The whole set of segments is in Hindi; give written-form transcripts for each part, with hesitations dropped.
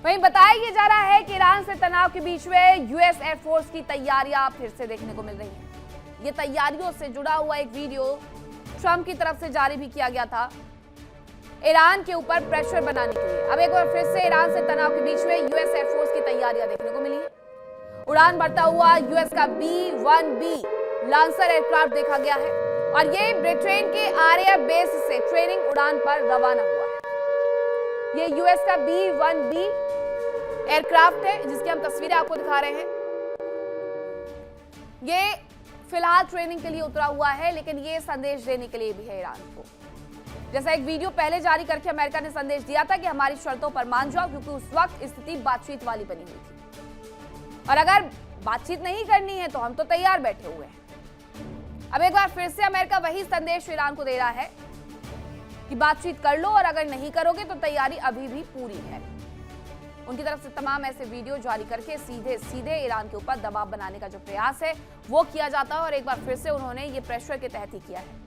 वहीं बताया ये जा रहा है कि ईरान से तनाव के बीच में यूएस एयरफोर्स की तैयारियां फिर से देखने को मिल रही हैं। ये तैयारियों से जुड़ा हुआ एक वीडियो ट्रंप की तरफ से जारी भी किया गया था ईरान के ऊपर प्रेशर बनाने के लिए। अब एक बार फिर से ईरान से तनाव के बीच में यूएस एयरफोर्स की तैयारियां देखने को मिली है। उड़ान भरता हुआ यूएस का B-1B लांसर एयरक्राफ्ट देखा गया है और ये ब्रिटेन के आरएएफ बेस से ट्रेनिंग उड़ान पर रवाना हुआ है। ये यूएस का B-1B एयरक्राफ्ट है जिसकी हम तस्वीरें आपको दिखा रहे हैं। ये फिलहाल ट्रेनिंग के लिए उतरा हुआ है, लेकिन ये संदेश देने के लिए भी है ईरान को। जैसा एक वीडियो पहले जारी करके अमेरिका ने संदेश दिया था कि हमारी शर्तों पर मान जाओ, क्योंकि उस वक्त स्थिति बातचीत वाली बनी हुई थी और अगर बातचीत नहीं करनी है तो हम तो तैयार बैठे हुए हैं। अब एक बार फिर से अमेरिका वही संदेश ईरान को दे रहा है कि बातचीत कर लो और अगर नहीं करोगे तो तैयारी अभी भी पूरी है। उनकी तरफ से तमाम ऐसे वीडियो जारी करके सीधे सीधे ईरान के ऊपर दबाव बनाने का जो प्रयास है वो किया जाता है और एक बार फिर से उन्होंने ये प्रेशर के तहत ही किया है।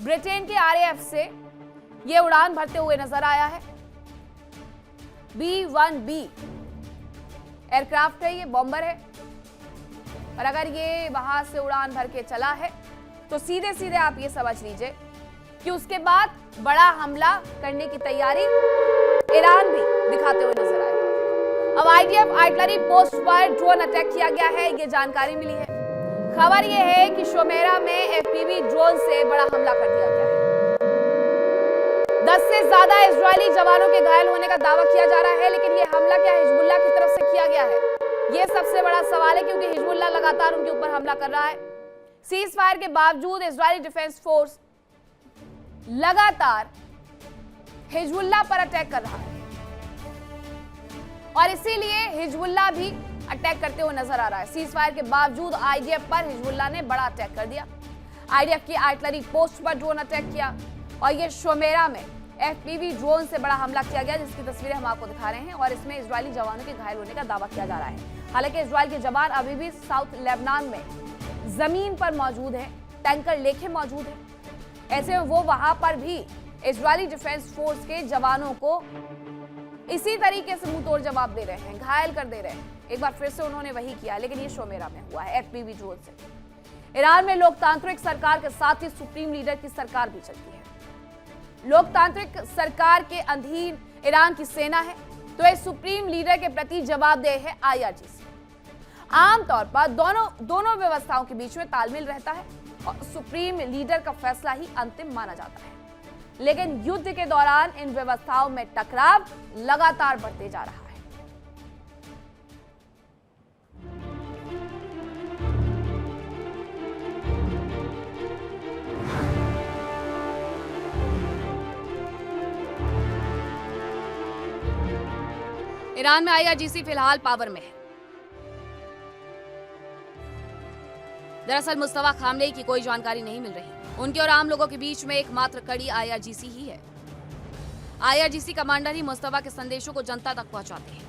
ब्रिटेन के आरएएफ से ये उड़ान भरते हुए नजर आया है। B-1B एयरक्राफ्ट है, ये बॉम्बर है और अगर ये वहां से उड़ान भर के चला है तो सीधे सीधे आप ये समझ लीजिए कि उसके बाद बड़ा हमला करने की तैयारी ईरान भी दिखाते हुए नजर आएगा। अब आईडीएफ आर्टिलरी पोस्ट पर ड्रोन अटैक किया गया है, ये जानकारी मिली है। खबर ये है कि शोमेरा में एफपीवी ड्रोन से बड़ा हमला कर दिया गया है। 10 से ज्यादा इजरायली जवानों के घायल होने का दावा किया जा रहा है, लेकिन ये हमला क्या हिजबुल्लाह की तरफ से किया गया है, ये सबसे बड़ा सवाल है, क्योंकि हिजबुल्लाह लगातार उनके ऊपर हमला कर रहा है। सीज फायर के बावजूद इजरायली डिफेंस फोर्स लगातार हिजबुल्लाह पर अटैक कर रहा है और इसीलिए हिजबुल्लाह भी अटैक करते हुए नजर आ रहा है। सीज फायर के बावजूद आईडीएफ पर हिजबुल्लाह ने बड़ा अटैक कर दिया। आईडीएफ की आर्टिलरी पोस्ट पर ड्रोन अटैक किया और ये शोमेरा में एफपीवी ड्रोन से बड़ा हमला किया गया, जिसकी तस्वीरें हम आपको दिखा रहे हैं और इसमें इजरायली जवानों के घायल होने का दावा किया जा रहा है। हालांकि इजरायल के जवान अभी भी साउथ लेबनान में जमीन पर मौजूद है, टैंकर लेके मौजूद है। ऐसे में वो वहां पर भी इजरायली डिफेंस फोर्स के जवानों को इसी तरीके से मुंह तोड़ जवाब दे रहे हैं, घायल कर दे रहे हैं। एक बार फिर से उन्होंने वही किया, लेकिन ये शोमेरा में हुआ है एफपीवी ड्रोन से। ईरान में लोकतांत्रिक सरकार के साथ ही सुप्रीम लीडर की सरकार भी चलती है। लोकतांत्रिक सरकार के अधीन ईरान की सेना है, तो इस सुप्रीम लीडर के प्रति जवाबदेह है आईआरजीसी। आमतौर पर दोनों व्यवस्थाओं के बीच में तालमेल रहता है और सुप्रीम लीडर का फैसला ही अंतिम माना जाता है, लेकिन युद्ध के दौरान इन व्यवस्थाओं में टकराव लगातार बढ़ते जा रहा है। ईरान में आईआरजीसी फिलहाल पावर में है। दरअसल मुस्तफा खामनेई की कोई जानकारी नहीं मिल रही। उनके और आम लोगों के बीच में एकमात्र कड़ी आईआरजीसी ही है। आईआरजीसी कमांडर ही मुस्तफा के संदेशों को जनता तक पहुंचाते हैं।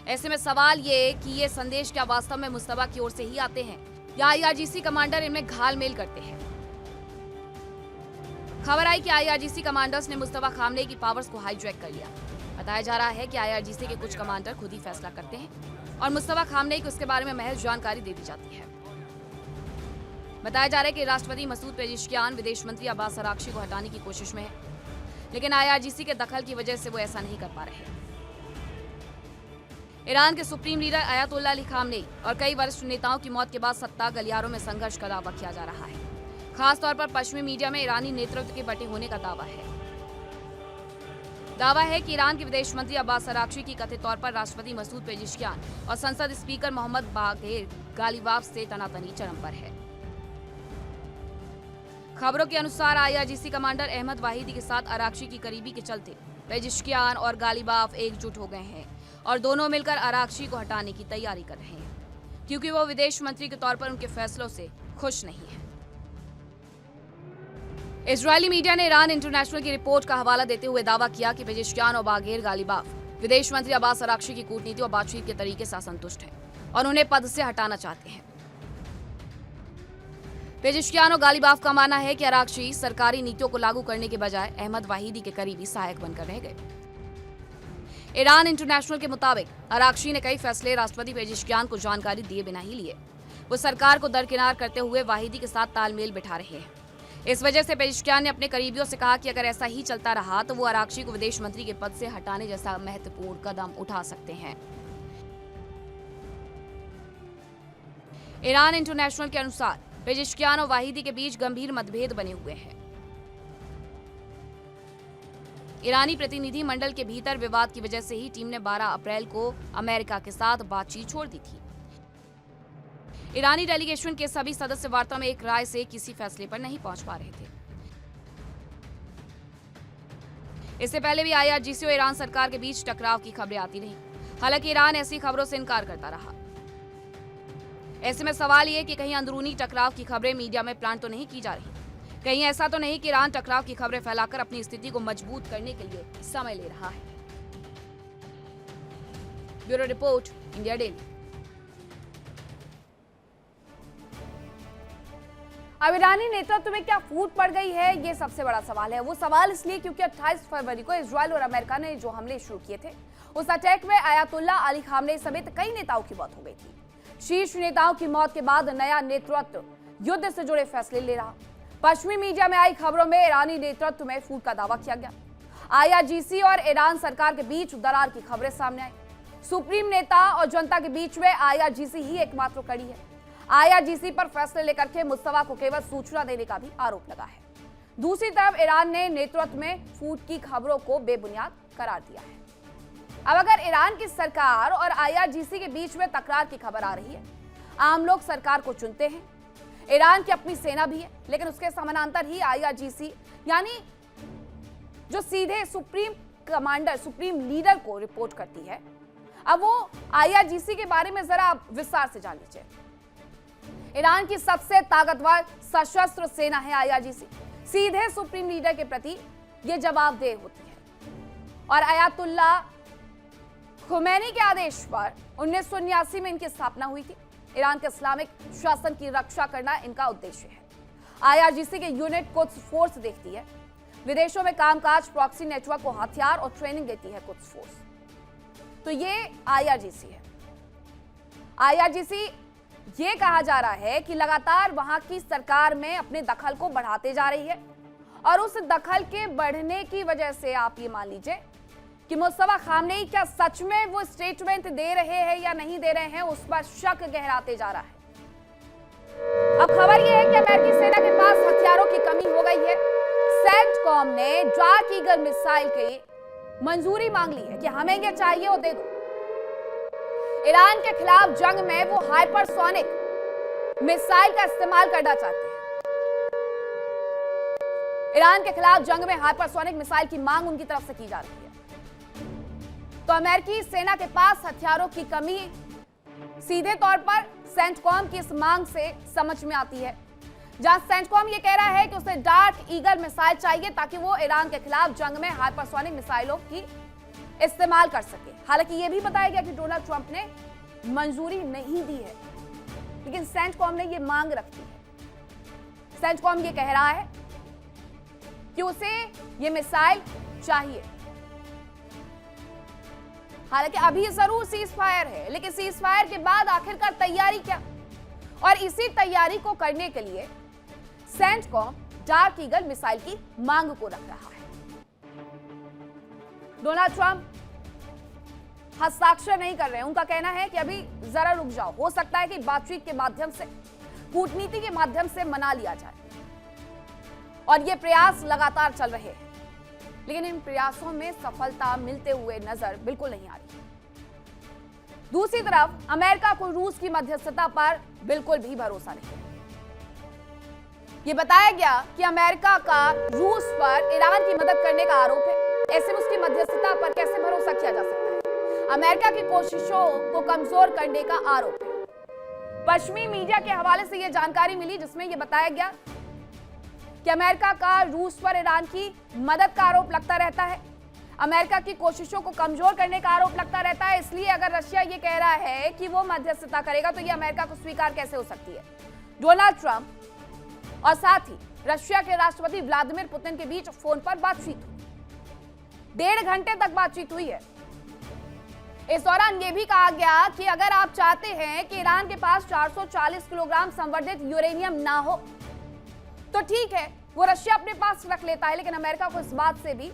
ऐसे में सवाल ये कि ये संदेश क्या वास्तव में मुस्तफा की ओर से ही आते हैं या आईआरजीसी कमांडर इनमें घालमेल करते हैं। खबर आई कि आईआरजीसी कमांडर्स ने मुस्तफा खामनेई की पावर्स को हाईजैक कर लिया। बताया जा रहा है कि आईआरजीसी के कुछ कमांडर खुद ही फैसला करते हैं और मुस्तफा खामनेई को इसके बारे में महज जानकारी दे दी जाती है। बताया जा रहा है कि राष्ट्रपति मसूद पेजिशकियान विदेश मंत्री अब्बास अराक्ची को हटाने की कोशिश में है, लेकिन आईआरजीसी के दखल की वजह से वो ऐसा नहीं कर पा रहे। ईरान के supreme leader Ayatollah Ali Khamenei और कई वरिष्ठ नेताओं की मौत के बाद सत्ता गलियारों में संघर्ष का दावा किया जा रहा है। खासतौर पर पश्चिमी मीडिया में ईरानी नेतृत्व के बटे होने का दावा है कि ईरान के विदेश मंत्री अब्बास अराक्ची की कथित तौर पर राष्ट्रपति मसूद पेजिशकियान और संसद स्पीकर मोहम्मद बागेर गालिबाफ से तनातनी चरम पर है। खबरों के अनुसार आईआरजीसी कमांडर अहमद वाहिदी के साथ अराक्ची की करीबी के चलते पेजिशकियान और गालिबाफ एकजुट हो गए हैं और दोनों मिलकर अराक्ची को हटाने की तैयारी कर रहे हैं, क्योंकि वो विदेश मंत्री के तौर पर उनके फैसलों से खुश नहीं है। इजरायली मीडिया ने ईरान इंटरनेशनल की रिपोर्ट का हवाला देते हुए दावा किया कि पेजिशकियान और बागेर गालिबाफ विदेश मंत्री अब्बास अराक्ची की कूटनीति और बातचीत के तरीके से असंतुष्ट हैं और उन्हें पद से हटाना चाहते हैं। पेजिशकियान और गालिबाफ का मानना है कि अराक्ची सरकारी नीतियों को लागू करने के बजाय अहमद वाहिदी के करीबी सहायक बनकर रह गए। ईरान इंटरनेशनल के मुताबिक अरागची ने कई फैसले राष्ट्रपति पेजिशकियान को जानकारी दिए बिना ही लिए। वो सरकार को दरकिनार करते हुए वाहिदी के साथ तालमेल बिठा रहे हैं। इस वजह से पेजिशकियान ने अपने करीबियों से कहा कि अगर ऐसा ही चलता रहा तो वो अरागची को विदेश मंत्री के पद से हटाने जैसा महत्वपूर्ण कदम उठा सकते हैं। ईरान इंटरनेशनल के अनुसार पेजिशकियान और वाहिदी के बीच गंभीर मतभेद बने हुए हैं। ईरानी प्रतिनिधि मंडल के भीतर विवाद की वजह से ही टीम ने 12 अप्रैल को अमेरिका के साथ बातचीत छोड़ दी थी। ईरानी डेलीगेशन के सभी सदस्य वार्ता में एक राय से किसी फैसले पर नहीं पहुंच पा रहे थे। इससे पहले भी IRGC और ईरान सरकार के बीच टकराव की खबरें आती रहीं। हालांकि ईरान ऐसी खबरों से इनकार करता रहा। ऐसे में सवाल ये कि कहीं अंदरूनी टकराव की खबरें मीडिया में प्लांट तो नहीं की जा रही, कहीं ऐसा तो नहीं कि ईरान टकराव की खबरें फैलाकर अपनी स्थिति को मजबूत करने के लिए समय ले रहा है। Bureau report, India daily. अब ईरानी नेतृत्व में क्या फूट पड़ गई है, ये सबसे बड़ा सवाल है। वो सवाल इसलिए क्योंकि 28 फरवरी को इजरायल और अमेरिका ने जो हमले शुरू किए थे, उस अटैक में अयातुल्ला अली खामनेई समेत कई नेताओं की मौत हो गई थी। शीर्ष नेताओं की मौत के बाद नया नेतृत्व युद्ध से जुड़े फैसले ले रहा। पश्चिमी मीडिया में आई खबरों में ईरानी नेतृत्व में फूट का दावा किया गया। IRGC और ईरान सरकार के बीच दरार की खबरें सामने आई। सुप्रीम नेता और जनता के बीच में IRGC ही एकमात्र कड़ी है। IRGC पर फैसले लेकर के मुस्तफा को केवल सूचना देने का भी आरोप लगा है। दूसरी तरफ ईरान ने नेतृत्व में फूट की खबरों को बेबुनियाद करार दिया है। अब अगर ईरान की सरकार और IRGC के बीच में तकरार की खबर आ रही है, आम लोग सरकार को चुनते हैं। ईरान की अपनी सेना भी है, लेकिन उसके समानांतर ही IRGC यानी जो सीधे सुप्रीम कमांडर, सुप्रीम लीडर को रिपोर्ट करती है। अब वो IRGC के बारे में जरा विस्तार से जान लीजिए। ईरान की सबसे ताकतवर सशस्त्र सेना है IRGC। सीधे सुप्रीम लीडर के प्रति ये जवाबदेह होती है और अयातुल्ला खुमैनी के आदेश पर 1979 में इनकी स्थापना हुई थी। ईरान के इस्लामिक शासन की रक्षा करना इनका उद्देश्य है। IRGC के यूनिट कुद्स फोर्स देखती है, विदेशों में कामकाज, प्रॉक्सी नेटवर्क को हथियार और ट्रेनिंग देती है कुद्स फोर्स। तो ये IRGC है। IRGC ये कहा जा रहा है कि लगातार वहां की सरकार में अपने दखल को बढ़ाते जा रही है और उस दखल के बढ़ने की वजह से आप ये मान लीजिए कि मुस्तफा खामनेई क्या सच में वो स्टेटमेंट दे रहे हैं या नहीं दे रहे हैं, उस पर शक गहराते जा रहा है। अब खबर यह है कि अमेरिकी सेना के पास हथियारों की कमी हो गई है। सेंटकॉम ने डार्क ईगल मिसाइल की मंजूरी मांग ली है कि हमें ये चाहिए और दे दो। ईरान के खिलाफ जंग में वो हाइपरसोनिक मिसाइल का इस्तेमाल करना चाहते हैं। ईरान के खिलाफ जंग में हाइपरसोनिक मिसाइल की मांग उनकी तरफ से की जा रही है। तो अमेरिकी सेना के पास हथियारों की कमी सीधे तौर पर सेंटकॉम की इस मांग से समझ में आती है, जहां सेंटकॉम ये कह रहा है कि उसे डार्क ईगल मिसाइल चाहिए ताकि वो ईरान के खिलाफ जंग में हाइपरसोनिक मिसाइलों की इस्तेमाल कर सके। हालांकि यह भी बताया गया कि डोनाल्ड ट्रंप ने मंजूरी नहीं दी है, लेकिन सेंटकॉम ने यह मांग रखी है। सेंटकॉम ये कह रहा है कि उसे यह मिसाइल चाहिए। हालांकि अभी जरूर सीज फायर है, लेकिन सीज फायर के बाद आखिरकार तैयारी क्या, और इसी तैयारी को करने के लिए सेंटकॉम डार्क ईगल मिसाइल की मांग को रख रहा है। डोनाल्ड ट्रंप हस्ताक्षर नहीं कर रहे हैं। उनका कहना है कि अभी जरा रुक जाओ, हो सकता है कि बातचीत के माध्यम से, कूटनीति के माध्यम से मना लिया जाए, और ये प्रयास लगातार चल रहे हैं, लेकिन इन प्रयासों में सफलता मिलते हुए नजर बिल्कुल नहीं आ रही। दूसरी तरफ अमेरिका को रूस की मध्यस्थता पर बिल्कुल भी भरोसा नहीं है। यह बताया गया कि अमेरिका का रूस पर ईरान की मदद करने का आरोप है। ऐसे में उसकी मध्यस्थता पर कैसे भरोसा किया जा सकता है? अमेरिका की कोशिशों को कमजोर करने का आरोप है। पश्चिमी मीडिया के हवाले से यह जानकारी मिली, जिसमें यह बताया गया कि अमेरिका का रूस पर ईरान की मदद का आरोप लगता रहता है, अमेरिका की कोशिशों को कमजोर करने का आरोप लगता रहता है। इसलिए अगर रशिया ये कह रहा है कि वो मध्यस्थता करेगा तो ये अमेरिका को स्वीकार कैसे हो सकती है? डोनाल्ड ट्रंप और साथ ही रशिया के राष्ट्रपति व्लादिमीर पुतिन के बीच फोन पर बातचीत हुई। 1.5 घंटे तक बातचीत हुई है। इस दौरान यह भी कहा गया कि अगर आप चाहते हैं कि ईरान के पास 440 किलोग्राम संवर्धित यूरेनियम ना हो तो ठीक है, वो रशिया अपने पास रख लेता है, लेकिन अमेरिका को इस बात से भी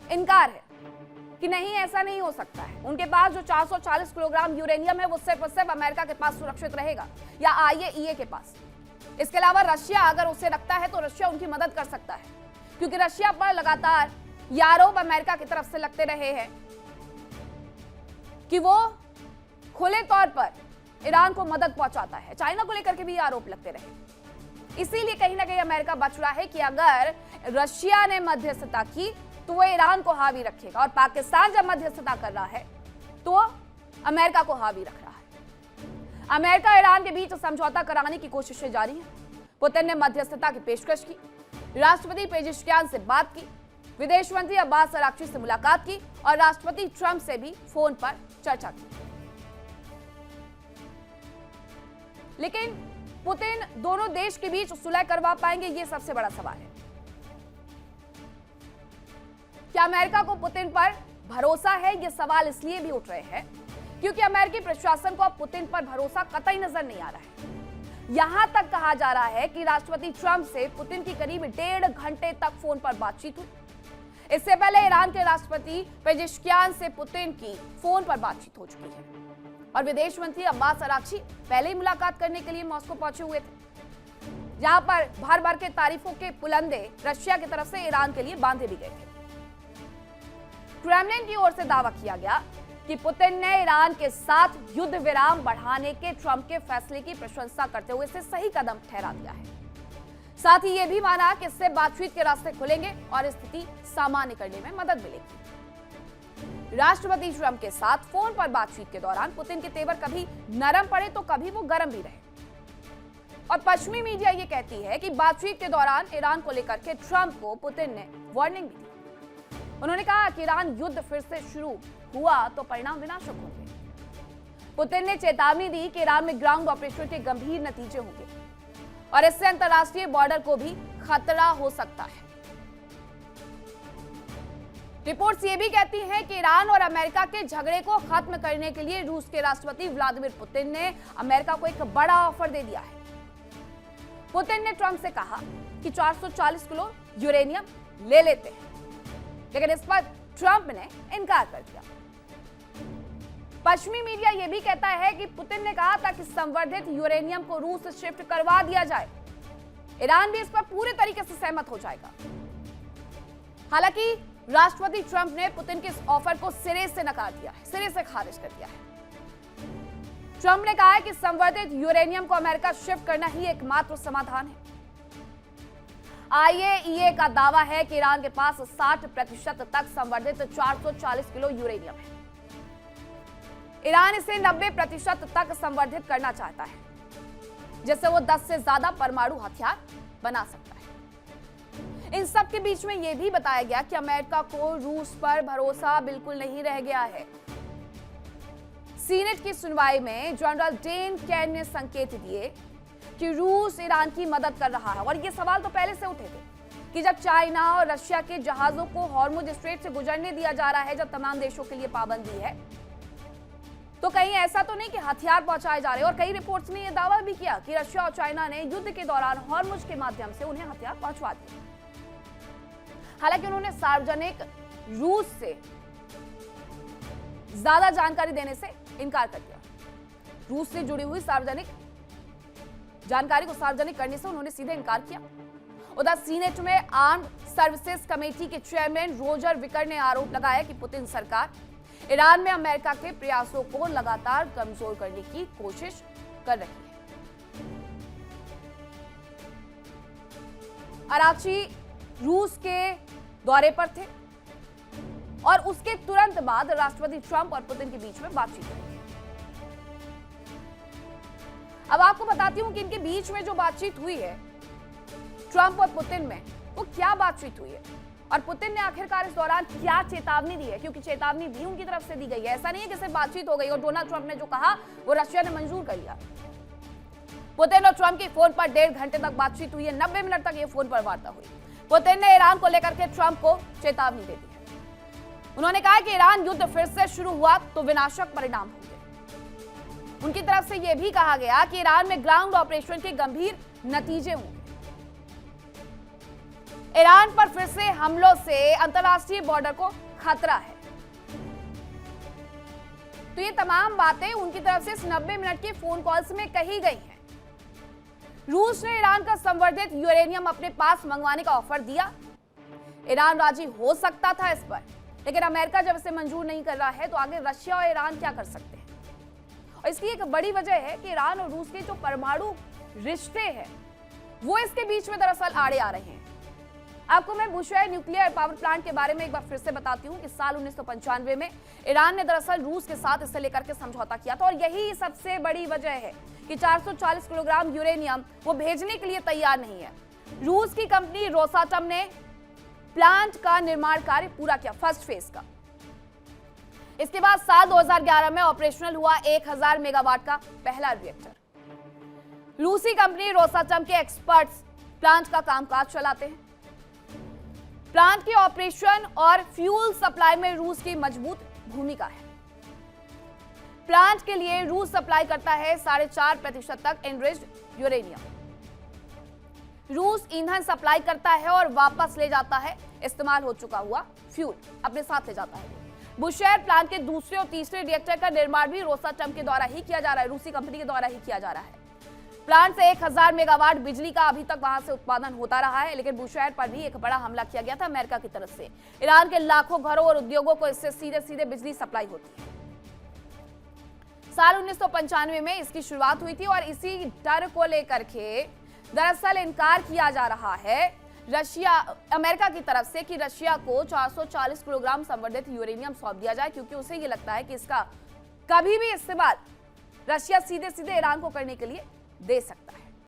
इनकार है कि नहीं, ऐसा नहीं हो सकता है। उनके पास जो 440 किलोग्राम यूरेनियम है वो सिर्फ और सिर्फ अमेरिका के पास सुरक्षित रहेगा या आईएईए के पास। इसके अलावा रशिया अगर उसे रखता है तो रशिया उनकी मदद कर सकता है, क्योंकि रशिया पर लगातार ये आरोप अमेरिका की तरफ से लगते रहे हैं कि वो खुले तौर पर ईरान को मदद पहुंचाता है। चाइना को लेकर के भी ये आरोप लगते रहे। इसीलिए कहीं ना कहीं अमेरिका बच रहा है कि अगर रशिया ने मध्यस्थता की तो वो ईरान को हावी रखेगा, और पाकिस्तान जब मध्यस्थता कर रहा है तो अमेरिका को हावी रख रहा है। अमेरिका ईरान के बीच समझौता कराने की कोशिशें जारी हैं। पुतिन ने मध्यस्थता की पेशकश की, राष्ट्रपति पेजिशकियान से बात की, विदेश मंत्री अब्बास अराक्ची से मुलाकात की और राष्ट्रपति ट्रंप से भी फोन पर चर्चा की। लेकिन पुतिन दोनों देश के बीच सुलह करवा पाएंगे, यह सबसे बड़ा सवाल है। क्या अमेरिका को पुतिन पर भरोसा है? यह सवाल इसलिए भी उठ रहे हैं क्योंकि अमेरिकी प्रशासन को अब पुतिन पर भरोसा कतई नजर नहीं आ रहा है। यहां तक कहा जा रहा है कि राष्ट्रपति ट्रंप से पुतिन की करीब 1.5 घंटे तक फोन पर बातचीत हुई। इससे पहले ईरान के राष्ट्रपति पेजिशकियान से पुतिन की फोन पर बातचीत हो चुकी है और विदेश मंत्री अब्बास अराक्ची पहले ही मुलाकात करने के लिए मॉस्को पहुंचे हुए थे, जहां पर भर भर के तारीफों के पुलंदे रशिया की तरफ से ईरान के लिए बांधे भी गए थे। क्रेमलिन की ओर से दावा किया गया कि पुतिन ने ईरान के साथ युद्ध विराम बढ़ाने के ट्रंप के फैसले की प्रशंसा करते हुए इसे सही कदम ठहरा दिया है। साथ ही यह भी माना कि इससे बातचीत के रास्ते खुलेंगे और स्थिति सामान्य करने में मदद मिलेगी। राष्ट्रपति ट्रंप के साथ फोन पर बातचीत के दौरान पुतिन के तेवर कभी नरम पड़े तो कभी वो गर्म भी रहे, और पश्चिमी मीडिया ये कहती है कि बातचीत के दौरान ईरान को लेकर के ट्रंप को पुतिन ने वार्निंग भी दी। उन्होंने कहा कि ईरान युद्ध फिर से शुरू हुआ तो परिणाम विनाशक होंगे। पुतिन ने चेतावनी दी कि ईरान में ग्राउंड ऑपरेशन के गंभीर नतीजे होंगे और इससे अंतर्राष्ट्रीय बॉर्डर को भी खतरा हो सकता है। रिपोर्ट्स ये भी कहती हैं कि ईरान और अमेरिका के झगड़े को खत्म करने के लिए रूस के राष्ट्रपति व्लादिमीर पुतिन ने अमेरिका को एक बड़ा ऑफर दे दिया है। पुतिन ने ट्रंप से कहा कि 440 किलो यूरेनियम ले लेते हैं, लेकिन इस पर ट्रंप ने इनकार कर दिया। पश्चिमी मीडिया यह भी कहता है कि पुतिन ने कहा था कि संवर्धित यूरेनियम को रूस से शिफ्ट करवा दिया जाए। ईरान भी इस पर पूरे तरीके से सहमत हो जाएगा। हालांकि राष्ट्रपति ट्रंप ने पुतिन के इस ऑफर को सिरे से नकार दिया है, सिरे से खारिज कर दिया है। ट्रंप ने कहा है कि संवर्धित यूरेनियम को अमेरिका शिफ्ट करना ही एकमात्र समाधान है। आईएईए का दावा है कि ईरान के पास 60% तक संवर्धित 440 किलो यूरेनियम है। ईरान इसे 90% तक संवर्धित करना चाहता है, जिससे वो 10 से ज्यादा परमाणु हथियार बना सकता है। इन सब के बीच में यह भी बताया गया कि अमेरिका को रूस पर भरोसा बिल्कुल नहीं रह गया है। सीनेट की सुनवाई में जनरल डेन कैन ने संकेत दिए कि रूस ईरान की मदद कर रहा है, और ये सवाल तो पहले से उठे थे कि जब चाइना और रशिया के जहाजों को हॉर्मुज स्ट्रेट से गुजरने दिया जा रहा है, जब तमाम देशों के लिए पाबंदी है, तो कहीं ऐसा तो नहीं कि हथियार पहुंचाए जा रहे हैं। और कई रिपोर्ट्स ने यह दावा भी किया कि रशिया और चाइना ने युद्ध के दौरान हॉर्मुज के माध्यम से उन्हें हथियार पहुंचवा दिए। हालांकि उन्होंने सार्वजनिक रूस से ज्यादा जानकारी देने से इनकार कर दिया। रूस से जुड़ी हुई सार्वजनिक जानकारी को सार्वजनिक करने से उन्होंने सीधे इनकार किया। उधर सीनेट में आर्म्ड सर्विसेज कमेटी के चेयरमैन रोजर विकर ने आरोप लगाया कि पुतिन सरकार ईरान में अमेरिका के प्रयासों को लगातार कमजोर करने की कोशिश कर रही है। अराक्ची रूस के दौरे पर थे और उसके तुरंत बाद राष्ट्रपति ट्रंप और पुतिन के बीच में बातचीत हुई। अब आपको बताती हूं कि इनके बीच में जो बातचीत हुई है ट्रंप और पुतिन में, वो क्या बातचीत हुई है और पुतिन ने आखिरकार इस दौरान क्या चेतावनी दी है, क्योंकि चेतावनी भी उनकी तरफ से दी गई है। ऐसा नहीं है कि सिर्फ बातचीत हो गई और डोनाल्ड ट्रंप ने जो कहा वो रशिया ने मंजूर कर लिया। पुतिन और ट्रंप की फोन पर 1.5 घंटे तक बातचीत हुई है, 90 मिनट तक ये फोन पर वार्ता हुई। पुतिन ने ईरान को लेकर के ट्रंप को चेतावनी दे दी है। उन्होंने कहा कि ईरान युद्ध फिर से शुरू हुआ तो विनाशक परिणाम होंगे। उनकी तरफ से यह भी कहा गया कि ईरान में ग्राउंड ऑपरेशन के गंभीर नतीजे होंगे। ईरान पर फिर से हमलों से अंतर्राष्ट्रीय बॉर्डर को खतरा है। तो ये तमाम बातें उनकी तरफ से इस 90 मिनट की फोन कॉल्स में कही गई हैं। रूस ने ईरान का संवर्धित यूरेनियम अपने पास मंगवाने का ऑफर दिया। ईरान राजी हो सकता था इस पर, लेकिन अमेरिका जब इसे मंजूर नहीं कर रहा है तो आगे रशिया और ईरान क्या कर सकते हैं। और इसकी एक बड़ी वजह है कि ईरान और रूस के जो परमाणु रिश्ते हैं वो इसके बीच में दरअसल आड़े आ रहे हैं। आपको मैं बुशेहर न्यूक्लियर पावर प्लांट के बारे में एक बार फिर से बताती हूँ कि साल 1995 में ईरान ने दरअसल रूस के साथ इसे लेकर के समझौता किया था और यही सबसे बड़ी वजह है कि 440 किलोग्राम यूरेनियम वो भेजने के लिए तैयार नहीं है। रूस की कंपनी रोसाटम ने प्लांट का निर्माण कार्य पूरा किया, फर्स्ट फेज का। इसके बाद साल 2011 में ऑपरेशनल हुआ 1000 मेगावाट का पहला रिएक्टर। रूसी कंपनी रोसाटम के एक्सपर्ट्स प्लांट का कामकाज चलाते हैं। प्लांट के ऑपरेशन और फ्यूल सप्लाई में रूस की मजबूत भूमिका है। प्लांट के लिए रूस सप्लाई करता है 4.5% तक एनरिच्ड यूरेनियम। रूस ईंधन सप्लाई करता है और वापस ले जाता है इस्तेमाल हो चुका हुआ फ्यूल अपने साथ ले जाता है। बुशेहर प्लांट के दूसरे और तीसरे रिएक्टर का निर्माण भी रोसाटम के द्वारा ही किया जा रहा है, रूसी कंपनी के द्वारा ही किया जा रहा है। प्लांट से 1000 मेगावाट बिजली का अभी तक वहां से उत्पादन होता रहा है, लेकिन बुशेहर पर भी एक बड़ा हमला किया गया था अमेरिका की तरफ से। ईरान के लाखों घरों और उद्योगों को इससे सीधे सीधे बिजली सप्लाई होती है। साल 1995 में इसकी शुरुआत हुई थी और इसी डर को लेकर के दरअसल इनकार किया जा रहा है अमेरिका की तरफ से कि रशिया को 440 किलोग्राम संवर्धित यूरेनियम सौंप दिया जाए, क्योंकि उसे ये लगता है कि इसका कभी भी इस्तेमाल रशिया सीधे सीधे ईरान को करने के लिए दे सकता है।